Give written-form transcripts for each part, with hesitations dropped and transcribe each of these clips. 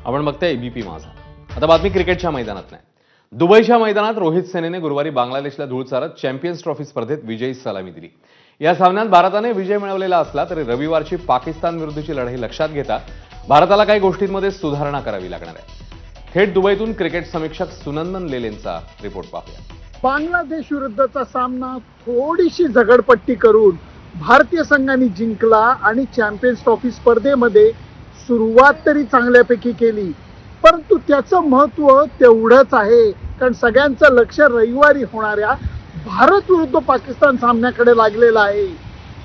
आपण बघतोय एबीपी माझा। आता बातमी क्रिकेटच्या मैदानात नाही, दुबईच्या मैदानात रोहित सेनेने गुरुवारी बांगलादेशला धूळ चारत चॅम्पियन्स ट्रॉफी स्पर्धेत विजयी सलामी दिली। या सामन्यात भारताने विजय मिळवलेला असला तरी रविवारची पाकिस्तान विरुद्धची लढाई लक्षात घेता भारताला काही गोष्टींमध्ये सुधारणा करावी लागणार आहे। थेट दुबईतून क्रिकेट समीक्षक सुनंदन लेलेंचा रिपोर्ट पाहूया। बांगलादेश विरुद्धचा सामना थोडीशी झगडपट्टी करून भारतीय संघाने जिंकला आणि चॅम्पियन्स ट्रॉफी स्पर्धेमध्ये सुरुवात तरी चांगल्यापैकी केली, परंतु त्याचं महत्त्व तेवढंच आहे कारण सगळ्यांचं लक्ष रविवारी होणाऱ्या भारत विरुद्ध पाकिस्तान सामन्याकडे लागलेलं आहे।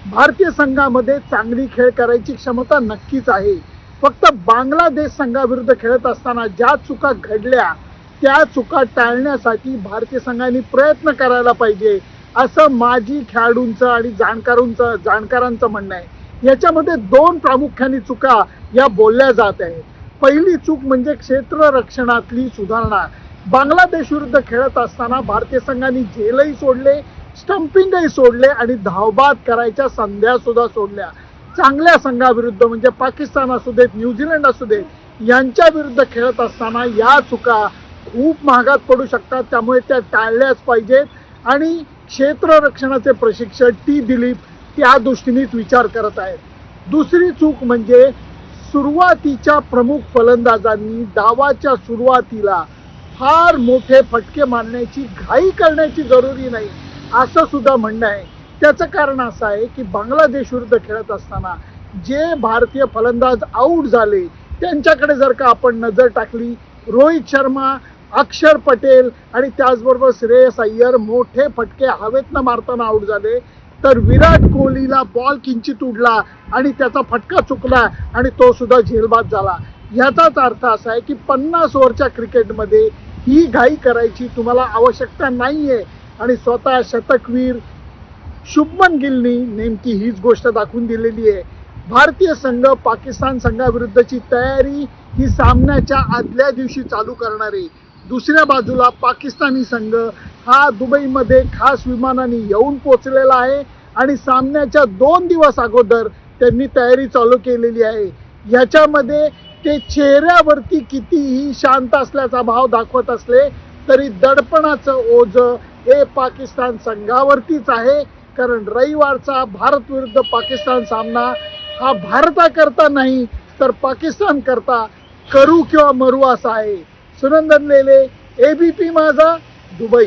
भारतीय संघामध्ये चांगली खेळ करायची क्षमता नक्कीच आहे, फक्त बांगलादेश संघाविरुद्ध खेळत असताना ज्या चुका घडल्या त्या चुका टाळण्यासाठी भारतीय संघाने प्रयत्न करायला पाहिजे असं माजी खेळाडूंचं आणि जाणकारांचं म्हणणं आहे। याच्यामध्ये दोन प्रामुख्याने चुका या बोलल्या जात आहेत। पहिली चूक म्हणजे क्षेत्ररक्षणातली सुधारणा। बांगलादेश विरुद्ध खेळत असताना भारतीय संघाने झेलही सोडले, स्टंपिंगही सोडले आणि धावबाद करायच्या संध्या सुद्धा सोडल्या। चांगल्या संघाविरुद्ध म्हणजे पाकिस्तान असू देत, न्यूझीलंड असू देत, यांच्या विरुद्ध खेळत असताना या चुका खूप महागात पडू शकतात, त्यामुळे त्या टाळल्याच पाहिजेत आणि क्षेत्ररक्षणाचे प्रशिक्षक टी दिलीप त्या दृष्टीनेच विचार करत आहेत। दुसरी चूक म्हणजे सुरुवातीच्या प्रमुख फलंदाजांनी डावाच्या सुरुवातीला फार मोठे फटके मारण्याची घाई करण्याची जरुरी नाही असं सुद्धा म्हणणं आहे। त्याचं कारण असं आहे की बांगलादेश विरुद्ध खेळत असताना जे भारतीय फलंदाज आऊट झाले त्यांच्याकडे जर का आपण नजर टाकली, रोहित शर्मा, अक्षर पटेल आणि त्याचबरोबर श्रेयस अय्यर मोठे फटके हवेतनं मारताना आऊट झाले, तर विराट कोहलीला बॉल किंचित उडला आणि त्याचा फटका चुकला आणि तो सुद्धा झेलबाद झाला। याचाच अर्थ असा आहे की 50 ओव्हरच्या क्रिकेटमध्ये ही घाई करायची तुम्हाला आवश्यकता नाहीये आणि स्वतः शतकवीर शुभमन गिलनी नेमकी हीच गोष्ट दाखवून दिलेली आहे। भारतीय संघ पाकिस्तान संघाविरुद्धची तयारी ही सामन्याच्या आदल्या दिवशी चालू करणार आहे। दुसऱ्या बाजूला पाकिस्तानी संघ हा दुबईमध्ये खास विमानाने येऊन पोहोचलेला आहे आणि सामन्याच्या 2 दिवस अगोदर त्यांनी तयारी चालू केलेली आहे। याच्यामध्ये ते चेहऱ्यावरती कितीही शांत असल्याचा भाव दाखवत असले तरी दडपणाचं ओझं हे पाकिस्तान संघावरतीच आहे, कारण रविवारचा भारत विरुद्ध पाकिस्तान सामना हा भारताकरता नाही तर पाकिस्तान करता करू किंवा मरू असा आहे। सुनंदन लेले, एबीपी माझा, दुबई।